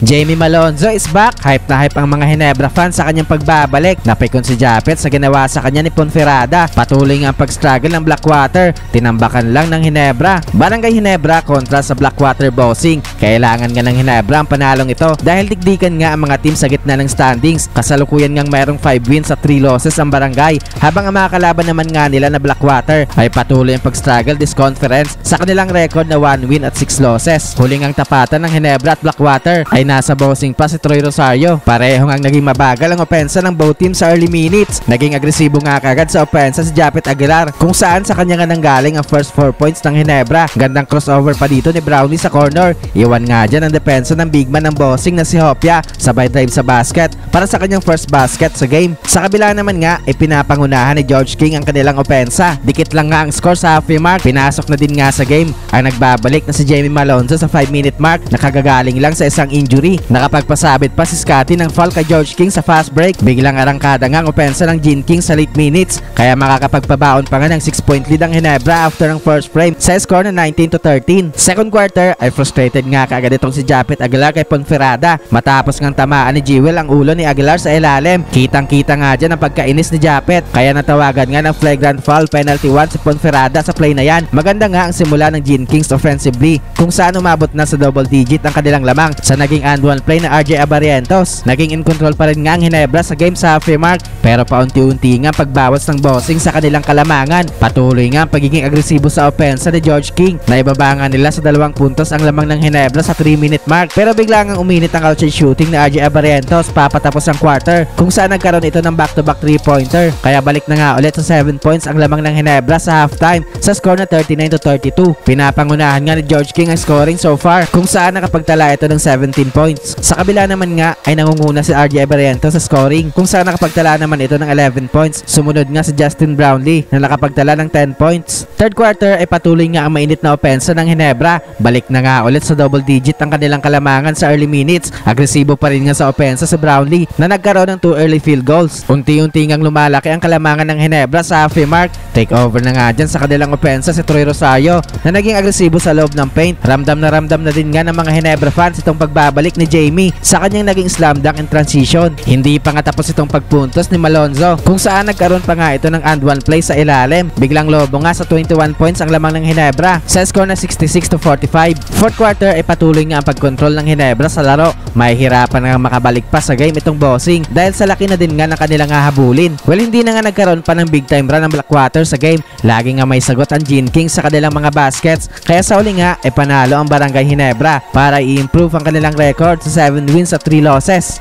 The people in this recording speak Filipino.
Jamie Malonzo is back. Hype na hype ang mga Ginebra fans sa kanyang pagbabalik. Napikon si Japet sa ginawa sa kanya ni Ponferrada. Patuloy nga ang pag-struggle ng Blackwater. Tinambakan lang ng Ginebra. Barangay Ginebra kontra sa Blackwater Bossing. Kailangan nga ng Ginebra ang panalong ito dahil dikdikan nga ang mga team sa gitna ng standings. Kasalukuyan ngang mayroong 5 wins at 3 losses ang barangay, habang ang mga kalaban naman nga nila na Blackwater ay patuloy ang pag-struggle this conference sa kanilang record na 1 win at 6 losses. Huling ang tapatan ng Ginebra at Blackwater ay nasa bossing pa si Troy Rosario. Parehong ang naging mabagal ang opensa ng both teams sa early minutes. Naging agresibo nga kagad sa opensa si Japet Aguilar, kung saan sa kanya nga nanggaling ang first 4 points ng Ginebra. Gandang crossover pa dito ni Brownie sa corner. Iwan nga dyan ang depensa ng big man ng bossing na si Hopia. Sabay drive sa basket para sa kanyang first basket sa game. Sa kabila naman nga ay pinapangunahan ni George King ang kanilang opensa. Dikit lang nga ang score sa halfway mark. Pinasok na din nga sa game ang nagbabalik na si Jamie Malonzo sa 5-minute mark. Nakagagaling lang sa isang injury. Nakapagpasabit pa si Scotty ng foul kay George King sa fast break. Biglang arangkada nga ang opensa ng Gene King sa late minutes, kaya makakapagpabaon pa nga ng 6-point lead ang Ginebra after ng first frame sa score na 19-13. Second quarter ay frustrated nga kaagad itong si Japet Aguilar kay Ponferrada matapos ngang tamaan ni Jewel ang ulo ni Aguilar sa ilalim. Kitang-kita nga dyan ang pagkainis ni Japet, kaya natawagan nga ng flagrant foul penalty 1 si Ponferrada sa play na yan. Maganda nga ang simula ng Gene Kings offensively, kung saan umabot na sa double digit ang kanilang lamang sa naging and one play na RJ Abarientos. Naging in control pa rin nga ang Ginebra sa game sa halfway mark, pero paunti-unti nga pagbawas ng bossing sa kanilang kalamangan. Patuloy nga ang pagiging agresibo sa opensa ni George King. Naibaba nga nila sa 2 puntos ang lamang ng Ginebra sa 3-minute mark, pero bigla nga uminit ang outside shooting ni RJ Abarientos papatapos ang quarter, kung saan nagkaroon ito ng back-to-back 3-pointer. Kaya balik na nga ulit sa 7 points ang lamang ng Ginebra sa halftime sa score na 39-32. Pinapangunahan nga ni George King ang scoring so far, kung saan nakapagtala ito ng 17 points. Sa kabila naman nga ay nangunguna si RJ Abarientos sa scoring, kung saan nakapagtala naman ito ng 11 points. Sumunod nga si Justin Brownlee na nakapagtala ng 10 points. Third quarter ay patuloy nga ang mainit na opensa ng Ginebra. Balik na nga ulit sa double digit ang kanilang kalamangan sa early minutes. Agresibo pa rin nga sa opensa si Brownlee na nagkaroon ng 2 early field goals. Unti-unti ngang lumalaki ang kalamangan ng Ginebra sa halfway mark. Take over na nga dyan sa kanilang opensa si Troy Rosario na naging agresibo sa loob ng paint. Ramdam na din nga ng mga Ginebra fans itong pagbabalik ni Jamie sa kanyang naging slam dunk in transition. Hindi pa nga tapos itong pagpuntos ni Malonzo, kung saan nagkaroon pa nga ito ng and one play sa ilalim. Biglang lobo nga sa 21 points ang lamang ng Ginebra sa score na 66-45. Fourth quarter ay patuloy nga ang pagkontrol ng Ginebra sa laro. Mahihirapan nga makabalik pa sa game itong bossing dahil sa laki na din nga ng kanilang hahabulin. Well, hindi na nga nagkaroon pa ng big time run ng Blackwater sa game. Lagi nga may sagot ang Gene King sa kanilang mga baskets, kaya sa uli nga ay panalo ang Barangay Ginebra para i-improve ang kanilang record sa 7 wins at 3 losses.